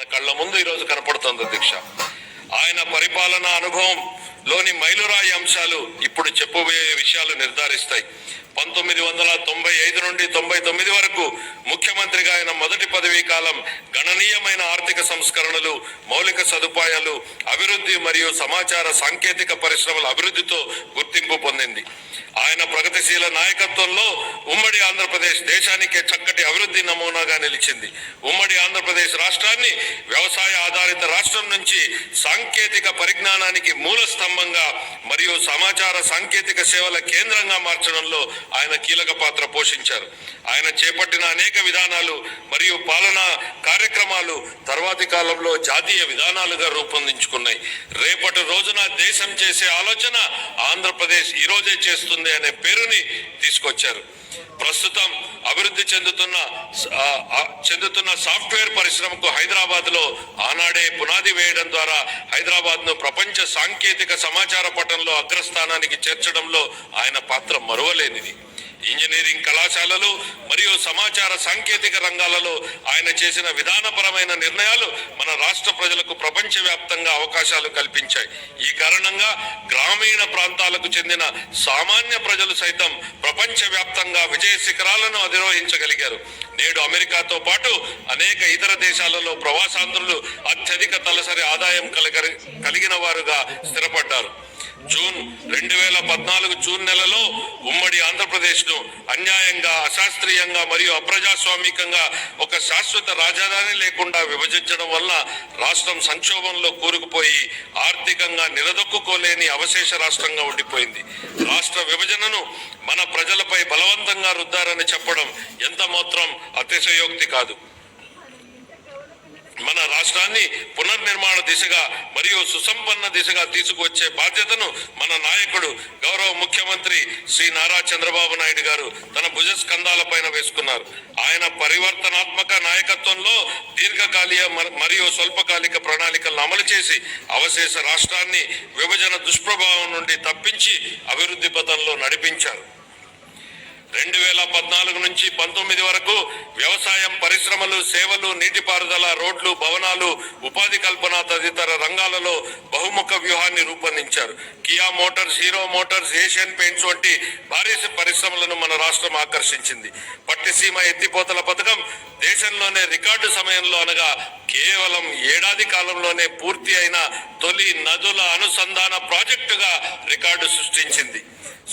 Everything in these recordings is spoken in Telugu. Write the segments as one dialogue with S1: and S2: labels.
S1: మన కళ్ళ ముందు ఈరోజు కనపడుతోంది అధ్యక్ష. ఆయన పరిపాలనా అనుభవంలోని మైలురాయి అంశాలు ఇప్పుడు చెప్పబోయే విషయాలు నిర్ధారిస్తాయి. 1995 నుండి 99 వరకు ముఖ్యమంత్రిగా ఆయన మొదటి పదవీ కాలం గణనీయమైన ఆర్థిక సంస్కరణలు, మౌలిక సదుపాయాలు, అభివృద్ధి మరియు సమాచార సాంకేతిక పరిశ్రమల అభివృద్ధితో గుర్తింపు పొందింది. ఆయన ప్రగతిశీల నాయకత్వంలో ఉమ్మడి ఆంధ్రప్రదేశ్ దేశానికే చక్కటి అభివృద్ధి నమూనాగా నిలిచింది. ఉమ్మడి ఆంధ్రప్రదేశ్ రాష్ట్రాన్ని వ్యవసాయ ఆధారిత రాష్ట్రం నుంచి సాంకేతిక పరిజ్ఞానానికి మూల స్తంభంగా మరియు సమాచార సాంకేతిక సేవల కేంద్రంగా మార్చడంలో ఆయన కీలక పాత్ర పోషించారు. ఆయన చేపట్టిన అనేక విధానాలు మరియు పాలనా కార్యక్రమాలు తర్వాతి కాలంలో జాతీయ విధానాలుగా రూపొందించుకున్నాయి. రేపటి రోజున దేశం చేసే ఆలోచన ఆంధ్రప్రదేశ్ ఈ రోజే చేస్తుంది అనే పేరుని తీసుకొచ్చారు. ప్రస్తుతం అభివృద్ధి చెందుతున్న సాఫ్ట్వేర్ పరిశ్రమకు హైదరాబాద్ లో ఆనాడే పునాది వేయడం ద్వారా హైదరాబాద్ ను ప్రపంచ సాంకేతిక సమాచార పటంలో అగ్రస్థానానికి చేర్చడంలో ఆయన పాత్ర మరువలేనిది. ఇంజనీరింగ్ కళాశాలలు మరియు సమాచార సాంకేతిక రంగాలలో ఆయన చేసిన విధానపరమైన నిర్ణయాలు మన రాష్ట్ర ప్రజలకు ప్రపంచవ్యాప్తంగా అవకాశాలు కల్పించాయి. ఈ కారణంగా గ్రామీణ ప్రాంతాలకు చెందిన సామాన్య ప్రజలు సైతం ప్రపంచవ్యాప్తంగా విజయ శిఖరాలను అధిరోహించగలిగారు. నేడు అమెరికాతో పాటు అనేక ఇతర దేశాలలో ప్రవాసాంధ్రులు అత్యధిక తలసరి ఆదాయం కలిగిన వారుగా స్థిరపడ్డారు. జూన్ 2014 జూన్ నెలలో ఉమ్మడి ఆంధ్రప్రదేశ్ ను అన్యాయంగా, అశాస్త్రీయంగా మరియు అప్రజాస్వామికంగా ఒక శాశ్వత రాజధాని లేకుండా విభజించడం వల్ల రాష్ట్రం సంక్షోభంలో కూరుకుపోయి ఆర్థికంగా నిలదొక్కుకోలేని అవశేష రాష్ట్రంగా ఉండిపోయింది. రాష్ట్ర విభజనను మన ప్రజలపై బలవంతంగా రుద్దారని చెప్పడం ఎంత మాత్రం అతిశయోక్తి కాదు. మన రాష్ట్రాన్ని పునర్నిర్మాణ దిశగా మరియు సుసంపన్న దిశగా తీసుకువచ్చే బాధ్యతను మన నాయకుడు గౌరవ ముఖ్యమంత్రి శ్రీ నారా చంద్రబాబు నాయుడు గారు తన భుజస్కంధాల పైన వేసుకున్నారు. ఆయన పరివర్తనాత్మక నాయకత్వంలో దీర్ఘకాలిక మరియు స్వల్పకాలిక ప్రణాళికలను అమలు చేసి అవశేష రాష్ట్రాన్ని విభజన దుష్ప్రభావం నుండి తప్పించి అభివృద్ధి పథంలో నడిపించారు. 2014 నుంచి 19 వరకు వ్యవసాయం, పరిశ్రమలు, సేవలు, నీటిపారుదల, రోడ్లు, భవనాలు, ఉపాధి కల్పన తదితర రంగాలలో బహుముఖ వ్యూహాన్ని రూపొందించారు. Kia Motors, hero Motors, Asian paints వంటి భారీ పరిశ్రమలను మన రాష్ట్రం ఆకర్షించింది. పట్టిసీమ ఎత్తిపోతల పథకం దేశంలోనే రికార్డు సమయంలో అనగా కేవలం ఏడాది కాలంలోనే పూర్తి అయిన తొలి నదుల అనుసంధాన ప్రాజెక్టుగా రికార్డు సృష్టించింది.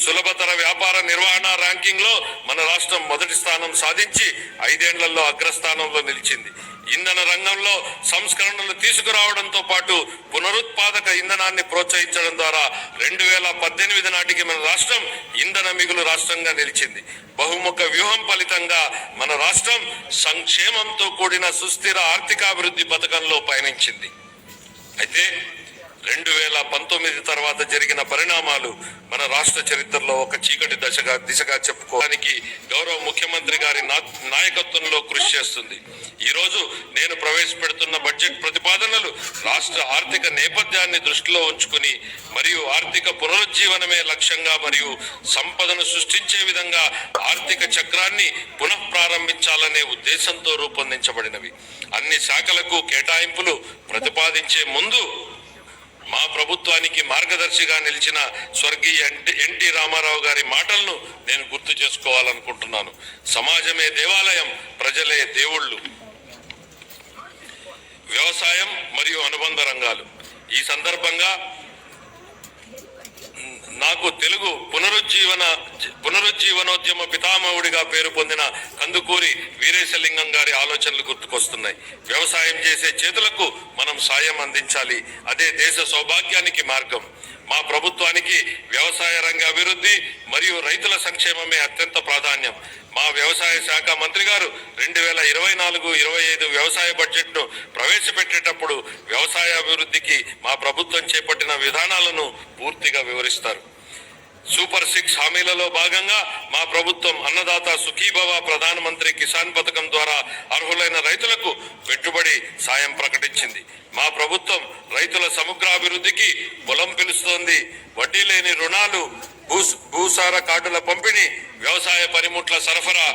S1: సులభతర వ్యాపార నిర్వహణ ర్యాంకింగ్ లో మన రాష్ట్రం మొదటి స్థానం సాధించి 5 ఏళ్లలో అగ్రస్థానంలో నిలిచింది. ఇంధన రంగంలో సంస్కరణలు తీసుకురావడంతో పాటు పునరుత్పాదక ఇంధనాన్ని ప్రోత్సహించడం ద్వారా 2018 నాటికి మన రాష్ట్రం ఇంధన మిగులు రాష్ట్రంగా నిలిచింది. బహుముఖ వ్యూహం ఫలితంగా మన రాష్ట్రం సంక్షేమంతో కూడిన సుస్థిర ఆర్థికాభివృద్ధి పథకంలో పయనించింది. అయితే 2019 తర్వాత జరిగిన పరిణామాలు మన రాష్ట్ర చరిత్రలో ఒక చీకటి దిశగా చెప్పుకోవడానికి గౌరవ ముఖ్యమంత్రి గారి నాయకత్వంలో కృషి చేస్తుంది. ఈ రోజు నేను ప్రవేశపెడుతున్న బడ్జెట్ ప్రతిపాదనలు రాష్ట్ర ఆర్థిక నేపథ్యాన్ని దృష్టిలో ఉంచుకుని మరియు ఆర్థిక పునరుజ్జీవనమే లక్ష్యంగా మరియు సంపదను సృష్టించే విధంగా ఆర్థిక చక్రాన్ని పునఃప్రారంభించాలనే ఉద్దేశంతో రూపొందించబడినవి. అన్ని శాఖలకు కేటాయింపులు ప్రతిపాదించే ముందు మా ప్రభుత్వానికి మార్గదర్శిగా నిలిచిన స్వర్గీయ ఎన్టీ రామారావు గారి మాటలను నేను గుర్తు చేసుకోవాలనుకుంటున్నాను. సమాజమే దేవాలయం, ప్రజలే దేవుళ్ళు. వ్యవసాయం మరియు అనుబంధ రంగాలు. ఈ సందర్భంగా నాకు తెలుగు పునరుజ్జీవనోద్యమ పితామహుడిగా పేరు పొందిన కందుకూరి వీరేశలింగం గారి ఆలోచనలు గుర్తుకొస్తున్నాయి. వ్యవసాయం చేసే చేతులకు మనం సాయం అందించాలి, అదే దేశ సౌభాగ్యానికి మార్గం. మా ప్రభుత్వానికి వ్యవసాయ రంగ అభివృద్ధి మరియు రైతుల సంక్షేమమే అత్యంత ప్రాధాన్యం. మా వ్యవసాయ శాఖ మంత్రి గారు 2024-25 వ్యవసాయ బడ్జెట్ ను ప్రవేశపెట్టేటప్పుడు వ్యవసాయ అభివృద్ధికి మా ప్రభుత్వం చేపట్టిన విధానాలను పూర్తిగా వివరిస్తారు. సూపర్ 6 హామీలలో భాగంగా మా ప్రభుత్వం అన్నదాత సుఖీభవ, ప్రధానమంత్రి కిసాన్ పథకం ద్వారా అర్హులైన రైతులకు పెట్టుబడి సాయం ప్రకటించింది. మా ప్రభుత్వం రైతుల సమగ్రాభివృద్ధికి పొలం పిలుస్తోంది. వడ్డీ లేని రుణాలు, భూసార కార్డుల పంపిణీ, వ్యవసాయ పనిముట్ల సరఫరా,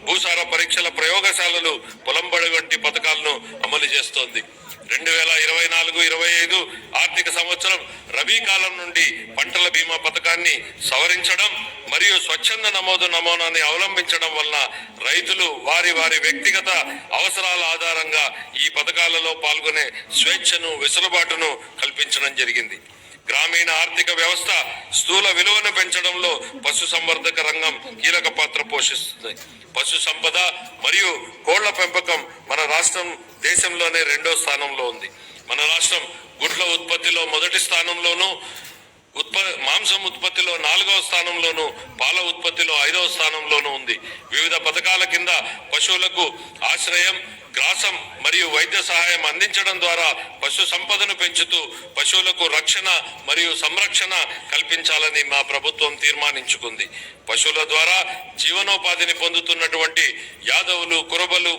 S1: భూసార పరీక్షల ప్రయోగశాలలు, పొలంబడి వంటి పథకాలను అమలు చేస్తోంది. 2024-25 ఆర్థిక సంవత్సరం రబీ కాలం నుండి పంటల బీమా పథకాన్ని సవరించడం మరియు స్వచ్ఛంద నమోదు నమూనాన్ని అవలంబించడం వలన రైతులు వారి వ్యక్తిగత అవసరాల ఆధారంగా ఈ పథకాలలో పాల్గొనే స్వేచ్ఛను, వెసులుబాటును కల్పించడం జరిగింది. గ్రామీణ ఆర్థిక వ్యవస్థ స్థూల విలువను పెంచడంలో పశు సంవర్ధక రంగం కీలక పాత్ర పోషిస్తుంది. పశు సంపద మరియు కోళ్ల పెంపకం మన రాష్ట్రం దేశంలోనే 2వ స్థానంలో ఉంది. మన రాష్ట్రం గుడ్ల ఉత్పత్తిలో మొదటి స్థానంలోనూ, మాంసం ఉత్పత్తిలో 4వ స్థానంలోనూ, పాల ఉత్పత్తిలో 5వ స్థానంలోనూ ఉంది. వివిధ పథకాల కింద పశువులకు ఆశ్రయం, గ్రాసం మరియు వైద్య సహాయం అందించడం ద్వారా పశు సంపదను పెంచుతూ పశువులకు రక్షణ మరియు సంరక్షణ కల్పించాలని మా ప్రభుత్వం తీర్మానించుకుంది. పశువుల ద్వారా జీవనోపాధిని పొందుతున్నటువంటి యాదవులు,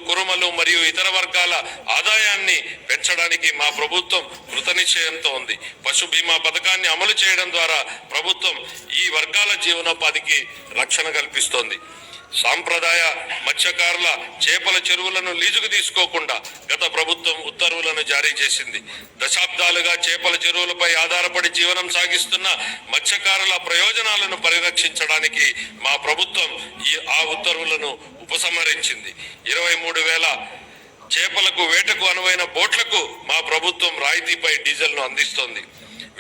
S1: కురుమలు మరియు ఇతర వర్గాల ఆదాయాన్ని పెంచడానికి మా ప్రభుత్వం కృతనిశ్చయంతో ఉంది. పశు బీమా పథకాన్ని అమలు చేయడం ద్వారా ప్రభుత్వం ఈ వర్గాల జీవనోపాధికి రక్షణ కల్పిస్తోంది. సాంప్రదాయ మత్స్యకారుల చేపల చెరువులను లీజుకు తీసుకోకుండా గత ప్రభుత్వం ఉత్తర్వులను జారీ చేసింది. దశాబ్దాలుగా చేపల చెరువులపై ఆధారపడి జీవనం సాగిస్తున్న మత్స్యకారుల ప్రయోజనాలను పరిరక్షించడానికి మా ప్రభుత్వం ఆ ఉత్తర్వులను ఉపసంహరించింది. 23,000 చేపలకు, వేటకు అనువైన బోట్లకు మా ప్రభుత్వం రాయితీపై డీజిల్ను అందిస్తోంది.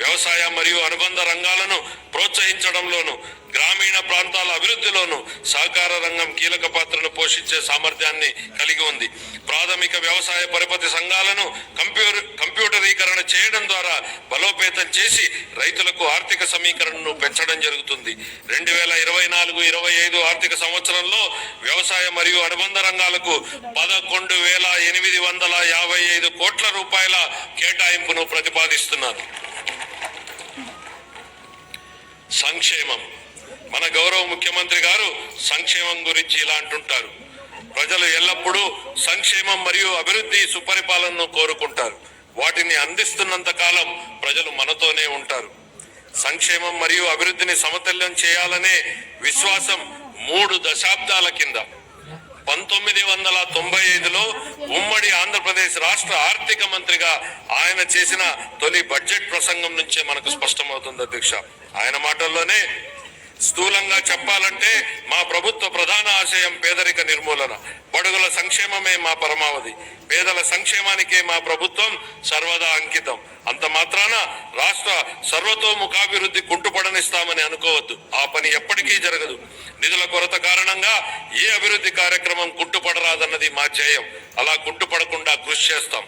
S1: వ్యవసాయ మరియు అనుబంధ రంగాలను ప్రోత్సహించడంలోను, గ్రామీణ ప్రాంతాల అభివృద్ధిలోను సహకార రంగం కీలక పాత్రను పోషించే సామర్థ్యాన్ని కలిగి ఉంది. ప్రాథమిక వ్యవసాయ పరపతి సంఘాలను కంప్యూటరీకరణ చేయడం ద్వారా బలోపేతం చేసి రైతులకు ఆర్థిక సమీకరణను పెంచడం జరుగుతుంది. 2024-25 ఆర్థిక సంవత్సరంలో వ్యవసాయ మరియు అనుబంధ రంగాలకు 11,855 కోట్ల రూపాయల కేటాయింపును ప్రతిపాదిస్తున్నారు. సంక్షేమం. మన గౌరవ ముఖ్యమంత్రి గారు సంక్షేమం గురించి ఇలా అంటుంటారు: ప్రజలు ఎల్లప్పుడూ సంక్షేమం మరియు అభివృద్ధి, సుపరిపాలనను కోరుకుంటారు. వాటిని అందిస్తున్నంత కాలం ప్రజలు మనతోనే ఉంటారు. సంక్షేమం మరియు అభివృద్ధిని సమతుల్యం చేయాలనే విశ్వాసం 3 దశాబ్దాల కింద 1995లో ఉమ్మడి ఆంధ్రప్రదేశ్ రాష్ట్ర ఆర్థిక మంత్రిగా ఆయన చేసిన తొలి బడ్జెట్ ప్రసంగం నుంచే మనకు స్పష్టమవుతుంది అధ్యక్ష. ఆయన మాటల్లోనే స్థూలంగా చెప్పాలంటే మా ప్రభుత్వ ప్రధాన ఆశయం పేదరిక నిర్మూలన, బడుగుల సంక్షేమమే మా పరమావధి. పేదల సంక్షేమానికే మా ప్రభుత్వం సర్వదా అంకితం. అంత మాత్రాన రాష్ట్ర సర్వతోముఖాభివృద్ధి కుంటుపడనిస్తామని అనుకోవద్దు. ఆ పని ఎప్పటికీ జరగదు. నిధుల కొరత కారణంగా ఏ అభివృద్ధి కార్యక్రమం కుంటుపడరాదన్నది మా ధ్యేయం. అలా కుంటుపడకుండా కృషి చేస్తాం.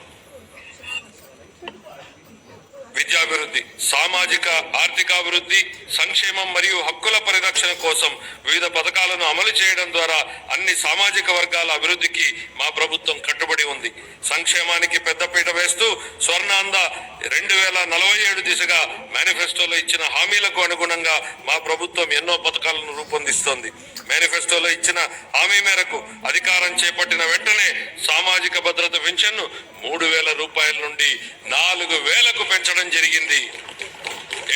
S1: విద్యాభివృద్ధి, సామాజిక ఆర్థికాభివృద్ధి, సంక్షేమం మరియు హక్కుల పరిరక్షణ కోసం వివిధ పథకాలను అమలు చేయడం ద్వారా అన్ని సామాజిక వర్గాల అభివృద్ధికి మా ప్రభుత్వం కట్టుబడి ఉంది. సంక్షేమానికి పెద్దపీట వేస్తూ స్వర్ణాంధ్ర 2047 దిశగా మేనిఫెస్టోలో ఇచ్చిన హామీలకు అనుగుణంగా మా ప్రభుత్వం ఎన్నో పథకాలను రూపొందిస్తోంది. మేనిఫెస్టోలో ఇచ్చిన హామీ మేరకు అధికారం చేపట్టిన వెంటనే సామాజిక భద్రత పెన్షన్ను 3,000 రూపాయల నుండి 4,000కు పెంచడం జరిగింది.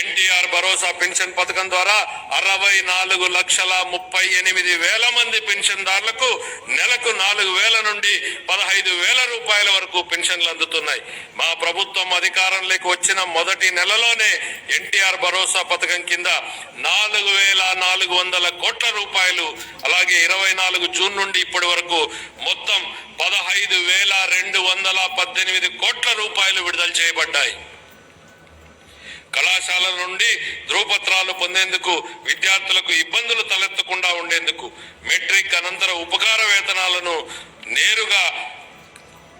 S1: ఎన్టీఆర్ భరోసా పెన్షన్ పథకం ద్వారా 64,38,000 మంది పెన్షన్దారులకు నెలకు 4,000 నుండి 15,000 రూపాయల వరకు పెన్షన్లు అందుతున్నాయి. మా ప్రభుత్వం అధికారంలోకి వచ్చిన మొదటి నెలలోనే ఎన్టీఆర్ భరోసా పథకం కింద 4,400 కోట్ల రూపాయలు, అలాగే 24 జూన్ నుండి ఇప్పటి వరకు మొత్తం 15,218 కోట్ల రూపాయలు విడుదల చేయబడ్డాయి. కళాశాలల నుండి ధృవపత్రాలు పొందేందుకు, విద్యార్థులకు ఇబ్బందులు తలెత్తకుండా ఉండేందుకు మెట్రిక్ అనంతర ఉపకార వేతనాలను నేరుగా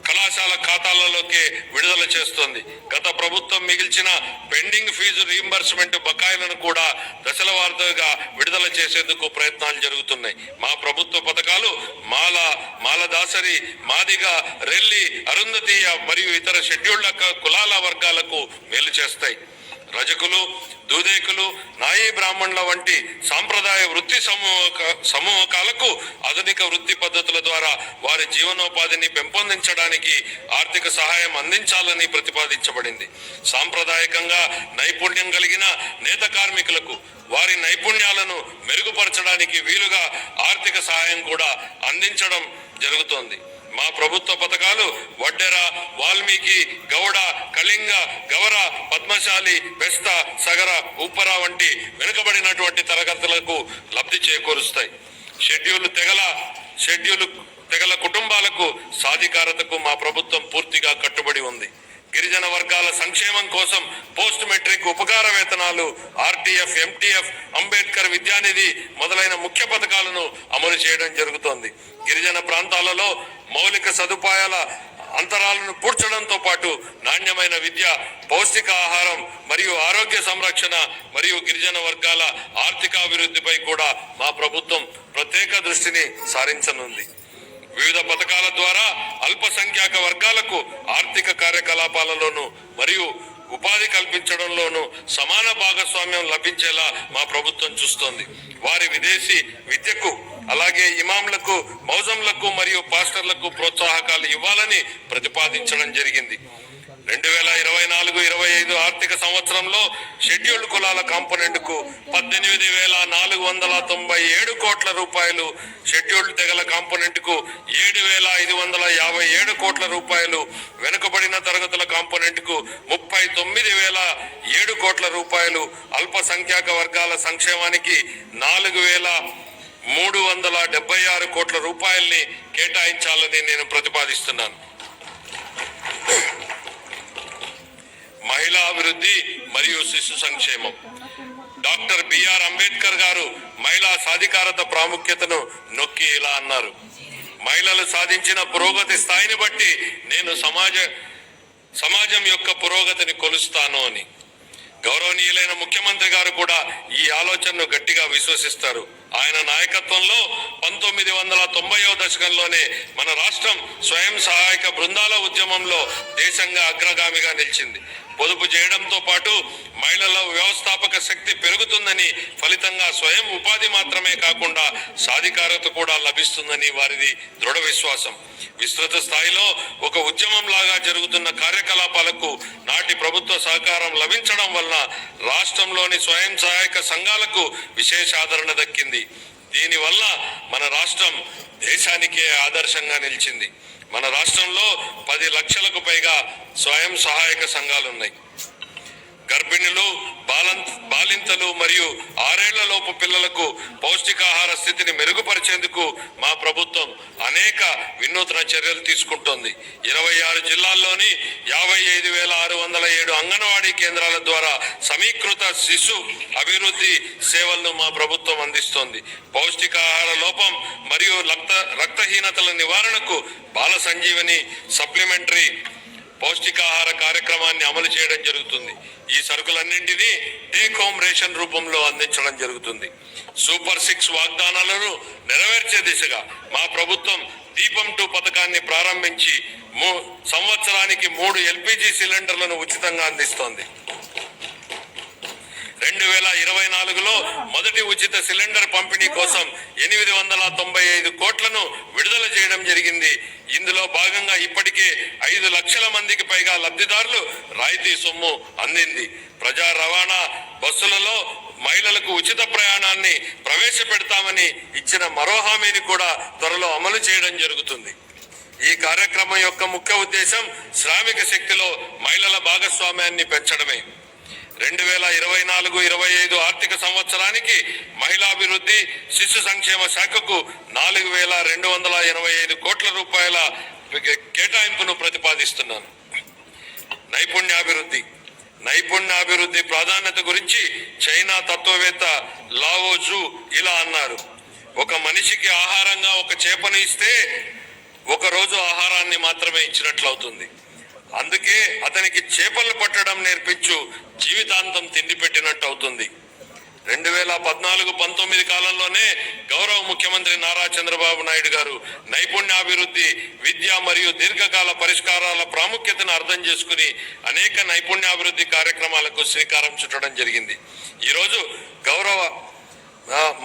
S1: కళాశాల ఖాతాలలోకి విడుదల చేస్తోంది. గత ప్రభుత్వం మిగిల్చిన పెండింగ్ ఫీజు రీయింబర్స్మెంట్ బకాయిలను కూడా దశల వారీగా విడుదల చేసేందుకు ప్రయత్నాలు జరుగుతున్నాయి. మా ప్రభుత్వ పథకాలు మాలదాసరి, మాదిగ, రెల్లి, అరుంధతీయ మరియు ఇతర షెడ్యూల్డ్ కులాల వర్గాలకు మేలు చేస్తాయి. రజకులు, దూదేకులు, నాయీ బ్రాహ్మణుల వంటి సాంప్రదాయ వృత్తి సమూహకాలకు ఆధునిక వృత్తి పద్ధతుల ద్వారా వారి జీవనోపాధిని పెంపొందించడానికి ఆర్థిక సహాయం అందించాలని ప్రతిపాదించబడింది. సాంప్రదాయకంగా నైపుణ్యం కలిగిన నేత కార్మికులకు వారి నైపుణ్యాలను మెరుగుపరచడానికి వీలుగా ఆర్థిక సహాయం కూడా అందించడం జరుగుతోంది. మా ప్రభుత్వ పథకాలు వడ్డెర, వాల్మీకి, గౌడ, కళింగ, గవర, పద్మశాలి, బెస్త, సగర, ఉప్పర వంటి వెనుకబడినటువంటి తరగతులకు లబ్ధి చేకూరుస్తాయి. షెడ్యూల్ తెగల కుటుంబాలకు సాధికారతకు మా ప్రభుత్వం పూర్తిగా కట్టుబడి ఉంది. గిరిజన వర్గాల సంక్షేమం కోసం పోస్ట్ మెట్రిక్ ఉపకార వేతనాలు, ఆర్టీఎఫ్, ఎంటీఎఫ్, అంబేద్కర్ విద్యానిధి మొదలైన ముఖ్య పథకాలను అమలు చేయడం జరుగుతోంది. గిరిజన ప్రాంతాలలో మౌలిక సదుపాయాల అంతరాలను పూడ్చడంతో పాటు నాణ్యమైన విద్య, పౌష్టిక ఆహారం మరియు ఆరోగ్య సంరక్షణ మరియు గిరిజన వర్గాల ఆర్థికాభివృద్ధిపై కూడా మా ప్రభుత్వం ప్రత్యేక దృష్టిని సారించనుంది. వివిధ పథకాల ద్వారా అల్పసంఖ్యాక వర్గాలకు ఆర్థిక కార్యకలాపాలలోనూ మరియు ఉపాధి కల్పించడంలోనూ సమాన భాగస్వామ్యం లభించేలా మా ప్రభుత్వం చూస్తోంది. వారి విదేశీ విద్యకు అలాగే ఇమాంలకు, మౌజంలకు మరియు పాస్టర్లకు ప్రోత్సాహకాలు ఇవ్వాలని ప్రతిపాదించడం జరిగింది. 2024-25 ఆర్థిక సంవత్సరంలో షెడ్యూల్డ్ కులాల కాంపోనెంట్ కు 18,497 కోట్ల రూపాయలు, షెడ్యూల్డ్ తెగల కాంపోనెంట్ కు 7,557 కోట్ల రూపాయలు, వెనుకబడిన తరగతుల కాంపోనెంట్ కు 39,007 కోట్ల రూపాయలు, అల్పసంఖ్యాక వర్గాల సంక్షేమానికి 4,376 కోట్ల రూపాయల్ని కేటాయించాలని నేను ప్రతిపాదిస్తున్నాను. మహిళా అభివృద్ధి మరియు శిశు సంక్షేమం. డాక్టర్ బిఆర్ అంబేద్కర్ గారు మహిళా సాధికారత ప్రాముఖ్యతను నొక్కి ఇలా అన్నారు: మహిళలు సాధించిన పురోగతి స్థాయిని బట్టి నేను సమాజం యొక్క పురోగతిని కొలుస్తాను అని. గౌరవనీయులైన ముఖ్యమంత్రి గారు కూడా ఈ ఆలోచనను గట్టిగా విశ్వసిస్తారు. ఆయన నాయకత్వంలో 1990వ దశకంలోనే మన రాష్ట్రం స్వయం సహాయక బృందాల ఉద్యమంలో దేశంగా అగ్రగామిగా నిలిచింది. పొదుపు చేయడంతో పాటు మహిళల వ్యవస్థాపక శక్తి పెరుగుతుందని, ఫలితంగా స్వయం ఉపాధి మాత్రమే కాకుండా సాధికారత కూడా లభిస్తుందని వారిది దృఢ విశ్వాసం. విస్తృత స్థాయిలో ఒక ఉద్యమం లాగా జరుగుతున్న కార్యకలాపాలకు నాటి ప్రభుత్వ సహకారం లభించడం వలన రాష్ట్రంలోని స్వయం సహాయక సంఘాలకు విశేష ఆదరణ దక్కింది. దీనివల్ల మన రాష్ట్రం దేశానికే ఆదర్శంగా నిలిచింది. మన రాష్ట్రంలో 10 లక్షలకు పైగా స్వయం సహాయక సంఘాలు ఉన్నాయి. గర్భిణులు, బాలింతలు మరియు 6 ఏళ్లలోపు పిల్లలకు పౌష్టికాహార స్థితిని మెరుగుపరిచేందుకు మా ప్రభుత్వం అనేక వినూత్న చర్యలు తీసుకుంటోంది. 26 జిల్లాల్లోని 55,607 అంగన్వాడీ కేంద్రాల ద్వారా సమీకృత శిశు అభివృద్ధి సేవలను మా ప్రభుత్వం అందిస్తోంది. పౌష్టికాహార లోపం మరియు రక్తహీనతల నివారణకు బాల సంజీవని సప్లిమెంటరీ పౌష్టికాహార కార్యక్రమాన్ని అమలు చేయడం జరుగుతుంది. ఈ సరుకులన్నింటినీ టేక్ హోమ్ రేషన్ రూపంలో అందించడం జరుగుతుంది. సూపర్ 6 వాగ్దానాలను నెరవేర్చే దిశగా మా ప్రభుత్వం దీపం 2 పథకాన్ని ప్రారంభించి సంవత్సరానికి 3 ఎల్పిజి సిలిండర్లను ఉచితంగా అందిస్తోంది. 2024లో మొదటి ఉచిత సిలిండర్ పంపిణీ కోసం 895 కోట్లను విడుదల చేయడం జరిగింది. ఇందులో భాగంగా ఇప్పటికే 5 లక్షల మందికి పైగా లబ్ధిదారులు రాయితీ సొమ్ము అందింది. ప్రజా రవాణా బస్సులలో మహిళలకు ఉచిత ప్రయాణాన్ని ప్రవేశపెడతామని ఇచ్చిన మరో హామీని కూడా త్వరలో అమలు చేయడం జరుగుతుంది. ఈ కార్యక్రమం యొక్క ముఖ్య ఉద్దేశం శ్రామిక శక్తిలో మహిళల భాగస్వామ్యాన్ని పెంచడమే. 2024-25 ఆర్థిక సంవత్సరానికి మహిళాభివృద్ధి, శిశు సంక్షేమ శాఖకు 4,285 కోట్ల రూపాయల కేటాయింపును ప్రతిపాదిస్తున్నాను. నైపుణ్యాభివృద్ధి ప్రాధాన్యత గురించి చైనా తత్వవేత్త లావో జూ ఇలా అన్నారు: ఒక మనిషికి ఆహారంగా ఒక చేపను ఇస్తే 1 రోజు ఆహారాన్ని మాత్రమే ఇచ్చినట్లవుతుంది. అందుకే అతనికి చేపలు పట్టడం నేర్పించు, జీవితాంతం తిండి పెట్టినట్టు అవుతుంది. 2014-19 కాలంలోనే గౌరవ ముఖ్యమంత్రి నారా చంద్రబాబు నాయుడు గారు నైపుణ్యాభివృద్ధి, విద్య మరియు దీర్ఘకాల పరిష్కారాల ప్రాముఖ్యతను అర్థం చేసుకుని అనేక నైపుణ్యాభివృద్ధి కార్యక్రమాలకు శ్రీకారం చుట్టడం జరిగింది. ఈరోజు గౌరవ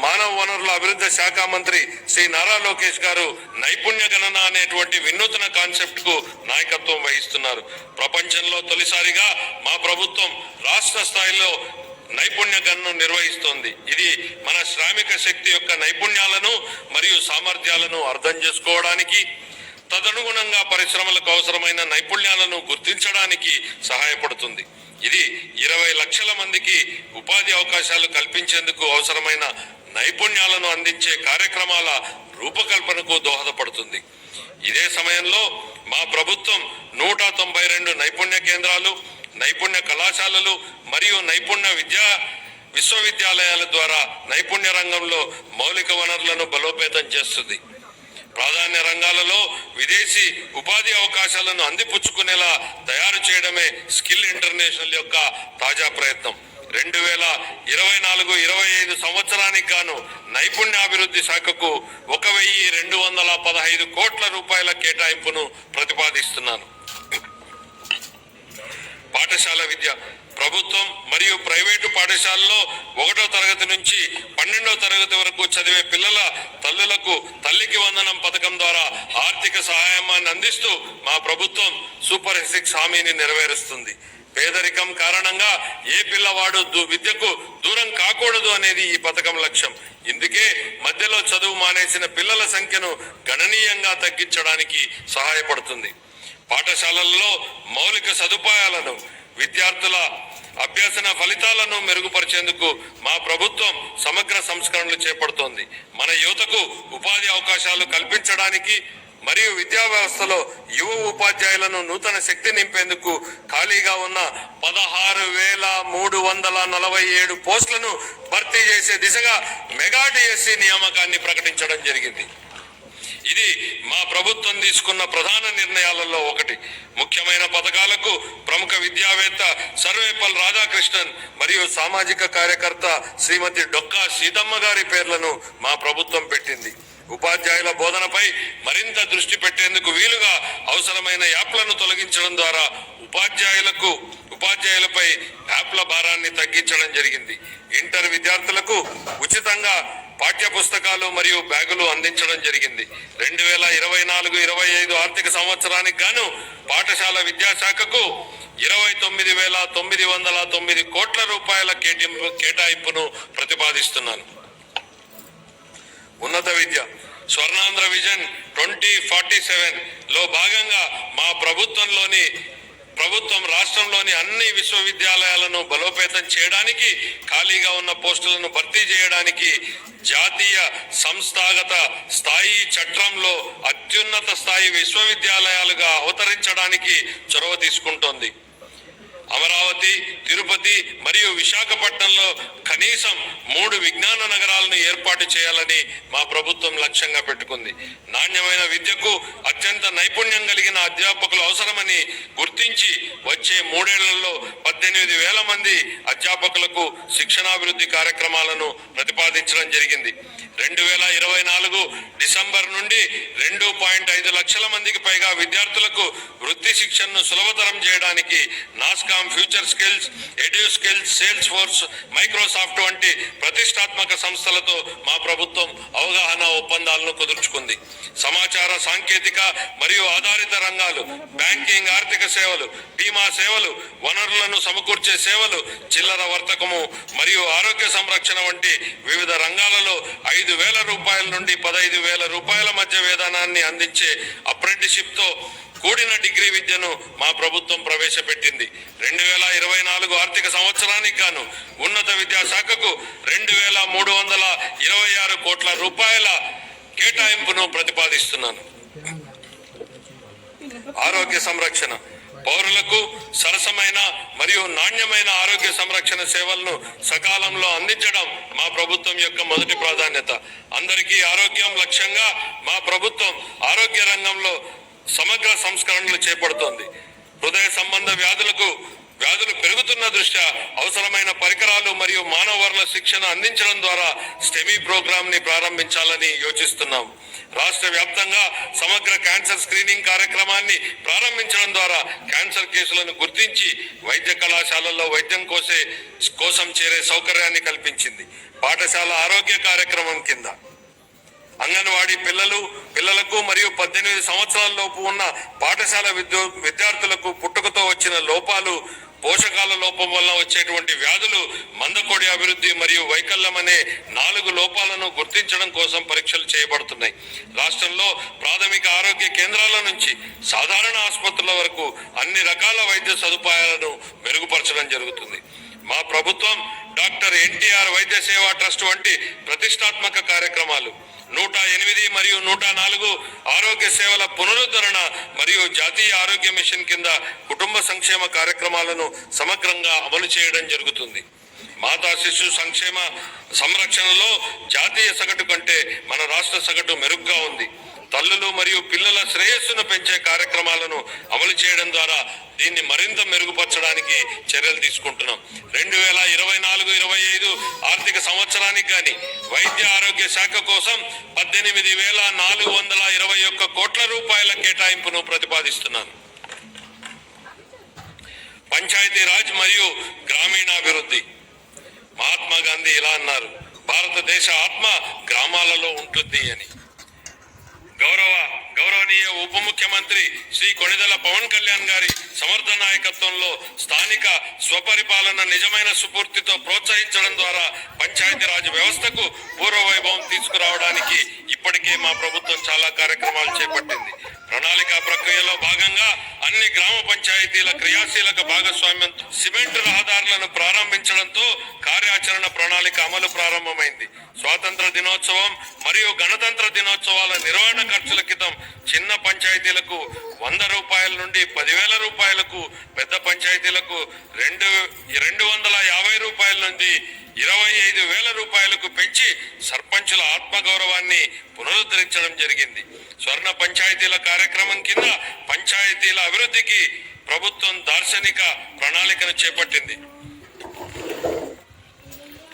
S1: మానవ వనరుల అభివృద్ధి శాఖ మంత్రి శ్రీ నారా లోకేష్ గారు నైపుణ్య గణన అనేటువంటి వినూతన కాన్సెప్ట్ కు నాయకత్వం వహిస్తున్నారు. ప్రపంచంలో తొలిసారిగా మా ప్రభుత్వం రాష్ట్ర స్థాయిలో నైపుణ్య గణన నిర్వహిస్తోంది. ఇది మన శ్రామిక శక్తి యొక్క నైపుణ్యాలను మరియు సామర్థ్యాలను అర్థం చేసుకోవడానికి, తదనుగుణంగా పరిశ్రమలకు అవసరమైన నైపుణ్యాలను గుర్తించడానికి సహాయపడుతుంది. ఇది 20 లక్షల మందికి ఉపాధి అవకాశాలు కల్పించేందుకు అవసరమైన నైపుణ్యాలను అందించే కార్యక్రమాల రూపకల్పనకు దోహదపడుతుంది. ఇదే సమయంలో మా ప్రభుత్వం 192 నైపుణ్య కేంద్రాలు, నైపుణ్య కళాశాలలు మరియు నైపుణ్య విశ్వవిద్యాలయాల ద్వారా నైపుణ్య రంగంలో మౌలిక వనరులను బలోపేతం చేస్తుంది. ప్రాధాన్య రంగాలలో విదేశీ ఉపాధి అవకాశాలను అందిపుచ్చుకునేలా తయారు చేయడమే స్కిల్ ఇంటర్నేషనల్ యొక్క తాజా ప్రయత్నం. 2024-25 సంవత్సరానికి గాను నైపుణ్యాభివృద్ధి శాఖకు 1215 కోట్ల రూపాయల కేటాయింపును ప్రతిపాదిస్తున్నాను. పాఠశాల విద్య. ప్రభుత్వం మరియు ప్రైవేటు పాఠశాలలో 1వ తరగతి నుంచి 12వ తరగతి వరకు చదివే పిల్లల తల్లులకు తల్లికి వందనం పథకం ద్వారా ఆర్థిక సహాయాన్ని అందిస్తూ మా ప్రభుత్వం సూపర్ 6 హామీని నెరవేరుస్తుంది. పేదరికం కారణంగా ఏ పిల్లవాడు విద్యకు దూరం కాకూడదు అనేది ఈ పథకం లక్ష్యం. ఇందుకే మధ్యలో చదువు మానేసిన పిల్లల సంఖ్యను గణనీయంగా తగ్గించడానికి సహాయపడుతుంది. పాఠశాలల్లో మౌలిక సదుపాయాలను, విద్యార్థుల అభ్యసన ఫలితాలను మెరుగుపరిచేందుకు మా ప్రభుత్వం సమగ్ర సంస్కరణలు చేపడుతోంది. మన యువతకు ఉపాధి అవకాశాలు కల్పించడానికి మరియు విద్యా వ్యవస్థలో యువ ఉపాధ్యాయులను నూతన శక్తి నింపేందుకు ఖాళీగా ఉన్న 16,347 పోస్టులను భర్తీ చేసే దిశగా మెగా డిఎస్సి నియామకాన్ని ప్రకటించడం జరిగింది. ఇది మా ప్రభుత్వం తీసుకున్న ప్రధాన నిర్ణయాలలో ఒకటి. ముఖ్యమైన పథకాలకు ప్రముఖ విద్యావేత్త సర్వేపల్లి రాధాకృష్ణన్ మరియు సామాజిక కార్యకర్త శ్రీమతి డొక్కా సీతమ్మ గారి పేర్లను మా ప్రభుత్వం పెట్టింది. ఉపాధ్యాయుల బోధనపై మరింత దృష్టి పెట్టేందుకు వీలుగా అవసరమైన యాప్లను తొలగించడం ద్వారా ఉపాధ్యాయులపై యాప్ల భారాన్ని తగ్గించడం జరిగింది. ఇంటర్ విద్యార్థులకు ఉచితంగా పాఠ్య పుస్తకాలు మరియు బ్యాగులు అందించడం జరిగింది. 2024-25 ఆర్థిక సంవత్సరానికి గాను పాఠశాల విద్యాశాఖకు 29,909 కోట్ల రూపాయల కేటాయింపును ప్రతిపాదిస్తున్నాను. ఉన్నత విద్య. స్వర్ణాంధ్ర విజన్ 2047 లో భాగంగా మా ప్రభుత్వం రాష్ట్రంలోని అన్ని విశ్వవిద్యాలయాలను బలోపేతం చేయడానికి, ఖాళీగా ఉన్న పోస్టులను భర్తీ చేయడానికి జాతీయ సంస్థాగత స్థాయి చట్రంలో అత్యున్నత స్థాయి విశ్వవిద్యాలయాలుగా అవతరించడానికి చొరవ తీసుకుంటోంది. అమరావతి, తిరుపతి మరియు విశాఖపట్నంలో కనీసం 3 విజ్ఞాన నగరాలను ఏర్పాటు చేయాలని మా ప్రభుత్వం లక్ష్యంగా పెట్టుకుంది. నాణ్యమైన విద్యకు అత్యంత నైపుణ్యం కలిగిన అధ్యాపకులు అవసరమని గుర్తించి వచ్చే 3 ఏళ్లలో 18,000 మంది అధ్యాపకులకు శిక్షణాభివృద్ధి కార్యక్రమాలను ప్రతిపాదించడం జరిగింది. 2024 డిసెంబర్ నుండి 2.5 లక్షల మందికి పైగా విద్యార్థులకు వృత్తి శిక్షణను సులభతరం చేయడానికి NASSCOM, future skills, edu skills, sales force, Microsoft వంటి ప్రతిష్టాత్మక సంస్థలతో మా ప్రభుత్వం అవగాహన ఒప్పందాలను కుదుర్చుకుంది. సమాచార సాంకేతిక మరియు ఆధారిత రంగాలు, బ్యాంకింగ్, ఆర్థిక సేవలు, బీమా సేవలు, వనరులను సమకూర్చే సేవలు, చిల్లర వర్తకము మరియు ఆరోగ్య సంరక్షణ వంటి వివిధ రంగాలలో 5,000 రూపాయల నుండి 15,000 రూపాయల మధ్య వేతనాన్ని అందించే అప్రెంటిస్షిప్ తో కూడిన డిగ్రీ విద్యను మా ప్రభుత్వం ప్రవేశపెట్టింది. 2024 ఆర్థిక సంవత్సరానికి గాను ఉన్నత విద్యాశాఖకు 2,326 కోట్ల రూపాయల కేటాయింపును ప్రతిపాదిస్తున్నాను. ఆరోగ్య సంరక్షణ. పౌరులకు సరసమైన మరియు నాణ్యమైన ఆరోగ్య సంరక్షణ సేవలను సకాలంలో అందించడం మా ప్రభుత్వం యొక్క మొదటి ప్రాధాన్యత. అందరికీ ఆరోగ్యం లక్ష్యంగా మా ప్రభుత్వం ఆరోగ్య రంగంలో సమగ్ర సంస్కరణలు చేపడుతోంది. హృదయ సంబంధ వ్యాధులు పెరుగుతున్న పెరుగుతున్న దృష్ట్యా అవసరమైన పరికరాలు మరియు మానవ వనరుల శిక్షణ అందించడం ద్వారా స్టెమీ ప్రోగ్రామ్ ని ప్రారంభించాలని యోచిస్తున్నాం. రాష్ట్ర వ్యాప్తంగా సమగ్ర క్యాన్సర్ స్క్రీనింగ్ కార్యక్రమాన్ని ప్రారంభించడం ద్వారా క్యాన్సర్ కేసులను గుర్తించి వైద్య కళాశాలల్లో వైద్యం కోసం చేరే సౌకర్యాన్ని కల్పించింది. పాఠశాల ఆరోగ్య కార్యక్రమం కింద అంగన్వాడీ పిల్లలకు మరియు 18 సంవత్సరాల లోపు ఉన్న పాఠశాల విద్యార్థులకు పుట్టుకతో వచ్చిన లోపాలు, పోషకాల లోపం వల్ల వచ్చేటువంటి వ్యాధులు, మందకోడి అభివృద్ధి మరియు వైకల్యం అనే 4 లోపాలను గుర్తించడం కోసం పరీక్షలు చేయబడుతున్నాయి. రాష్ట్రంలో ప్రాథమిక ఆరోగ్య కేంద్రాల నుంచి సాధారణ ఆసుపత్రుల వరకు అన్ని రకాల వైద్య సదుపాయాలను మెరుగుపరచడం జరుగుతుంది. మా ప్రభుత్వం డాక్టర్ ఎన్టీఆర్ వైద్య సేవా ట్రస్ట్ వంటి ప్రతిష్టాత్మక కార్యక్రమాలు, 108 మరియు 104 ఆరోగ్య సేవల పునరుద్ధరణ మరియు జాతీయ ఆరోగ్య మిషన్ కింద కుటుంబ సంక్షేమ కార్యక్రమాలను సమగ్రంగా అమలు చేయడం జరుగుతుంది. మాతా శిశు సంక్షేమ సంరక్షణలో జాతీయ సగటు కంటే మన రాష్ట్ర సగటు మెరుగ్గా ఉంది. తల్లులు మరియు పిల్లల శ్రేయస్సును పెంచే కార్యక్రమాలను అమలు చేయడం ద్వారా దీన్ని మరింత మెరుగుపరచడానికి చర్యలు తీసుకుంటున్నాం. 2024-25 ఆర్థిక సంవత్సరానికి గాని వైద్య ఆరోగ్య శాఖ కోసం 18,421 కోట్ల రూపాయల కేటాయింపును ప్రతిపాదిస్తున్నాను. పంచాయతీ రాజ్ మరియు గ్రామీణాభివృద్ధి. మహాత్మా గాంధీ ఇలా అన్నారు, భారతదేశ ఆత్మ గ్రామాలలో ఉంటుంది అని. గౌరవనీయ ఉప ముఖ్యమంత్రి శ్రీ కొణిదెల పవన్ కళ్యాణ్ గారి సమర్థ నాయకత్వంలో స్థానిక స్వపరిపాలన నిజమైన స్ఫూర్తితో ప్రోత్సహించడం ద్వారా పంచాయతీరాజ్ వ్యవస్థకు పూర్వవైభవం తీసుకురావడానికి ఇప్పటికే మా ప్రభుత్వం చాలా కార్యక్రమాలు చేపట్టింది. ప్రణాళిక ప్రక్రియలో భాగంగా అన్ని గ్రామ పంచాయతీల క్రియాశీలక భాగస్వామ్యం సిమెంట్ రహదారులను ప్రారంభించడంతో కార్యాచరణ ప్రణాళిక అమలు ప్రారంభమైంది. స్వాతంత్ర దినోత్సవం మరియు గణతంత్ర దినోత్సవాల నిర్వహణ ఖర్చుల క్రితం చిన్న పంచాయతీలకు 100 రూపాయల నుండి 10,000 రూపాయలకు, పెద్ద పంచాయతీలకు 250 రూపాయల నుండి 25,000 రూపాయలకు పెంచి సర్పంచుల ఆత్మగౌరవాన్ని పునరుద్ధరించడం జరిగింది. స్వర్ణ పంచాయతీల కార్యక్రమం కింద పంచాయతీల అభివృద్ధికి ప్రభుత్వం దార్శనిక ప్రణాళికను చేపట్టింది.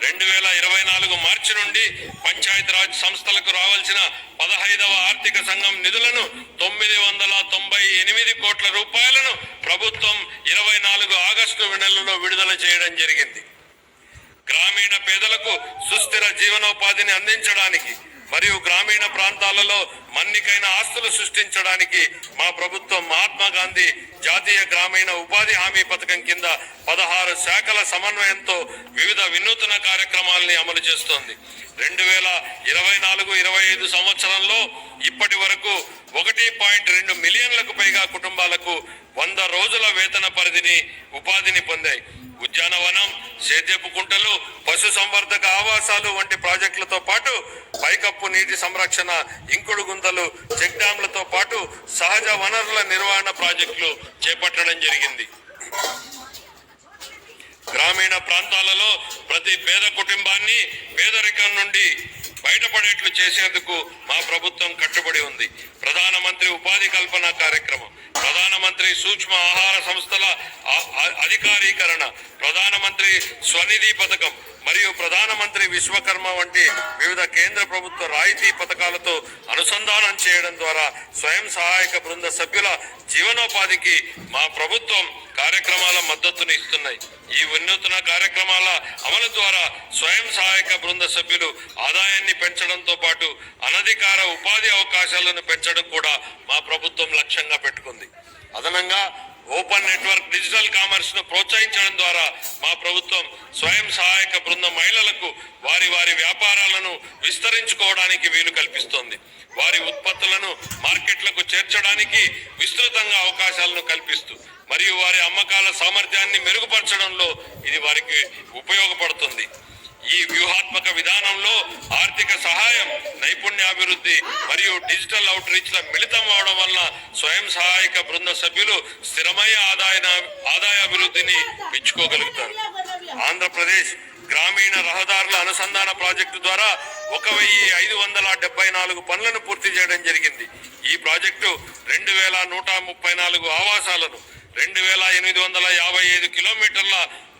S1: 2024 మార్చి నుండి పంచాయతీరాజ్ సంస్థలకు రావాల్సిన 15వ ఆర్థిక సంఘం నిధులను 998 కోట్ల రూపాయలను ప్రభుత్వం 24 ఆగస్టు నెలలో విడుదల చేయడం జరిగింది. గ్రామీణ పేదలకు సుస్థిర జీవనోపాధిని అందించడానికి మరియు గ్రామీణ ప్రాంతాలలో మన్నికైన ఆస్తులు సృష్టించడానికి మా ప్రభుత్వం మహాత్మా గాంధీ జాతీయ గ్రామీణ ఉపాధి హామీ పథకం కింద 16 శాఖల సమన్వయంతో వివిధ వినూత్న కార్యక్రమాలని అమలు చేస్తోంది. 2024-25 సంవత్సరంలో ఇప్పటి వరకు 1.2 మిలియన్లకు పైగా కుటుంబాలకు 100 రోజుల వేతన పరిధిని ఉపాధిని పొందాయి. ఉద్యానవనం, సేద్యపు కుంటలు, పశు సంవర్ధక ఆవాసాలు వంటి ప్రాజెక్టులతో పాటు పైకప్పు నీటి సంరక్షణ, ఇంకుడు గుంతలు, చెక్ డ్యాంలతో పాటు సహజ వనరుల నిర్వహణ ప్రాజెక్టులు చేపట్టడం జరిగింది. గ్రామీణ ప్రాంతాలలో ప్రతి పేద కుటుంబాన్ని పేదరికం నుండి బయటపడేట్లు చేసేందుకు మా ప్రభుత్వం కట్టుబడి ఉంది. ప్రధానమంత్రి ఉపాధి కల్పన కార్యక్రమం, ప్రధానమంత్రి సూక్ష్మ ఆహార సంస్థల అధికారీకరణ, ప్రధానమంత్రి స్వనిధి పథకం మరియు ప్రధానమంత్రి విశ్వకర్మ వంటి వివిధ కేంద్ర ప్రభుత్వ రాయితీ పథకాలతో అనుసంధానం చేయడం ద్వారా స్వయం సహాయక బృంద సభ్యుల జీవనోపాధికి మా ప్రభుత్వం కార్యక్రమాల మద్దతును ఇస్తున్నాయి. ఈ వినూత్న కార్యక్రమాల అమలు ద్వారా స్వయం సహాయక బృంద సభ్యులు ఆదాయాన్ని పెంచడంతో పాటు అనధికార ఉపాధి అవకాశాలను పెంచడం కూడా మా ప్రభుత్వం లక్ష్యంగా పెట్టుకుంది. అదనంగా ఓపెన్ నెట్వర్క్ డిజిటల్ కామర్స్ ను ప్రోత్సహించడం ద్వారా మా ప్రభుత్వం స్వయం సహాయక బృంద మహిళలకు వారి వ్యాపారాలను విస్తరించుకోవడానికి వీలు కల్పిస్తోంది. వారి ఉత్పత్తులను మార్కెట్లకు చేర్చడానికి విస్తృతంగా అవకాశాలను కల్పిస్తూ మరియు వారి అమ్మకాల సామర్థ్యాన్ని మెరుగుపరచడంలో ఇది వారికి ఉపయోగపడుతుంది. ఈ వ్యూహాత్మక విధానంలో ఆర్థిక సహాయం, నైపుణ్యాభివృద్ధి మరియు డిజిటల్ అవుట్ రీచ్ ల మిళితం అవడం వల్ల స్వయం సహాయక బృంద సభ్యులు స్థిరమైన ఆదాయాభివృద్ధిని పెంచుకోగలుగుతారు. ఆంధ్రప్రదేశ్ గ్రామీణ రహదారుల అనుసంధాన ప్రాజెక్టు ద్వారా 1,574 పనులను పూర్తి చేయడం జరిగింది. ఈ ప్రాజెక్టు 2,134 ఆవాసాలను, 2,855 కిలోమీటర్ల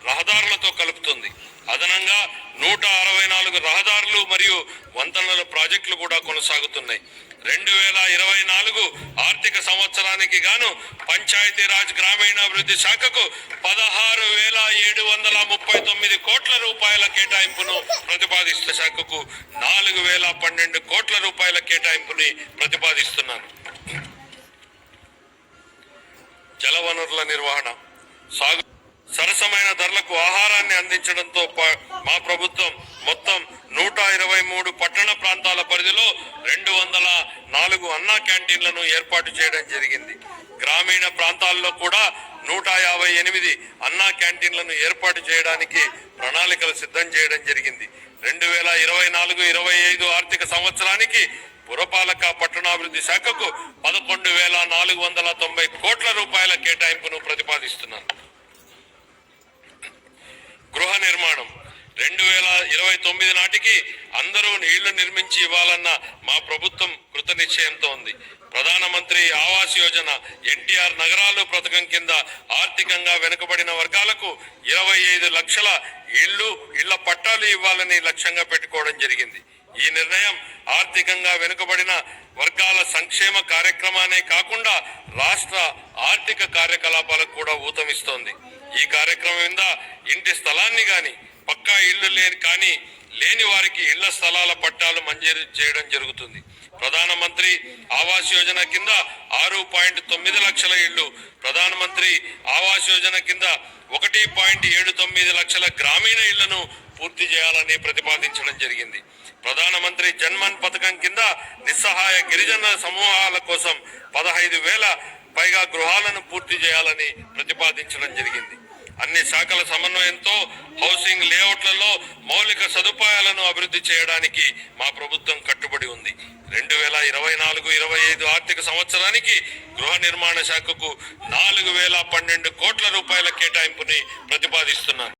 S1: రహదారులతో కలుపుతుంది. అదనంగా 164 రహదారులు మరియు వంతెనల ప్రాజెక్టులు కూడా కొనసాగుతున్నాయి. 2024 ఆర్థిక సంవత్సరానికి గాను పంచాయతీరాజ్ గ్రామీణాభివృద్ధి శాఖకు 16,739 కోట్ల రూపాయల కేటాయింపును ప్రతిపాదిస్తున్న శాఖకు 4,012 కోట్ల రూపాయల కేటాయింపుని ప్రతిపాదిస్తున్నాను. జలవనరుల నిర్వహణ, సాగు సరసమైన ధరలకు ఆహారాన్ని అందించడంతో మా ప్రభుత్వం మొత్తం 123 పట్టణ ప్రాంతాల పరిధిలో 204 అన్నా క్యాంటీన్లను ఏర్పాటు చేయడం జరిగింది. గ్రామీణ ప్రాంతాల్లో కూడా 158 అన్నా క్యాంటీన్లను ఏర్పాటు చేయడానికి ప్రణాళికలు సిద్ధం చేయడం జరిగింది. 2024-25 ఆర్థిక సంవత్సరానికి పురపాలక పట్టణాభివృద్ధి శాఖకు 11,490 కోట్ల రూపాయల కేటాయింపును ప్రతిపాదిస్తున్నాను. గృహ నిర్మాణం 2029 నాటికి అందరూ ఇళ్లు నిర్మించి ఇవ్వాలన్న మా ప్రభుత్వం కృత నిశ్చయంతో ఉంది. ప్రధానమంత్రి ఆవాస్ యోజన, ఎన్టీఆర్ నగరాలు పథకం కింద ఆర్థికంగా వెనుకబడిన వర్గాలకు 25 లక్షల ఇళ్ల పట్టాలు ఇవ్వాలని లక్ష్యంగా పెట్టుకోవడం జరిగింది. ఈ నిర్ణయం ఆర్థికంగా వెనుకబడిన వర్గాల సంక్షేమ కార్యక్రమానే కాకుండా రాష్ట్ర ఆర్థిక కార్యకలాపాలకు కూడా ఊతమిస్తోంది. ఈ కార్యక్రమం కింద ఇంటి స్థలాన్ని గాని పక్కా ఇళ్లు లేని వారికి ఇళ్ల స్థలాల పట్టాలు మంజూరు చేయడం జరుగుతుంది. ప్రధానమంత్రి ఆవాస్ యోజన కింద 6.9 లక్షల ఇళ్లు, ప్రధానమంత్రి ఆవాస్ యోజన కింద 1.79 లక్షల గ్రామీణ ఇళ్లను పూర్తి చేయాలని ప్రతిపాదించడం జరిగింది. ప్రధానమంత్రి జన్మన్ పథకం కింద నిస్సహాయ గిరిజన సమూహాల కోసం 15,000 పైగా గృహాలను పూర్తి చేయాలని ప్రతిపాదించడం జరిగింది. అన్ని శాఖల సమన్వయంతో హౌసింగ్ లేఅవుట్లలో మౌలిక సదుపాయాలను అభివృద్ధి చేయడానికి మా ప్రభుత్వం కట్టుబడి ఉంది. 2024-25 ఆర్థిక సంవత్సరానికి గృహ నిర్మాణ శాఖకు 4,012 కోట్ల రూపాయల కేటాయింపుని ప్రతిపాదిస్తున్నాను.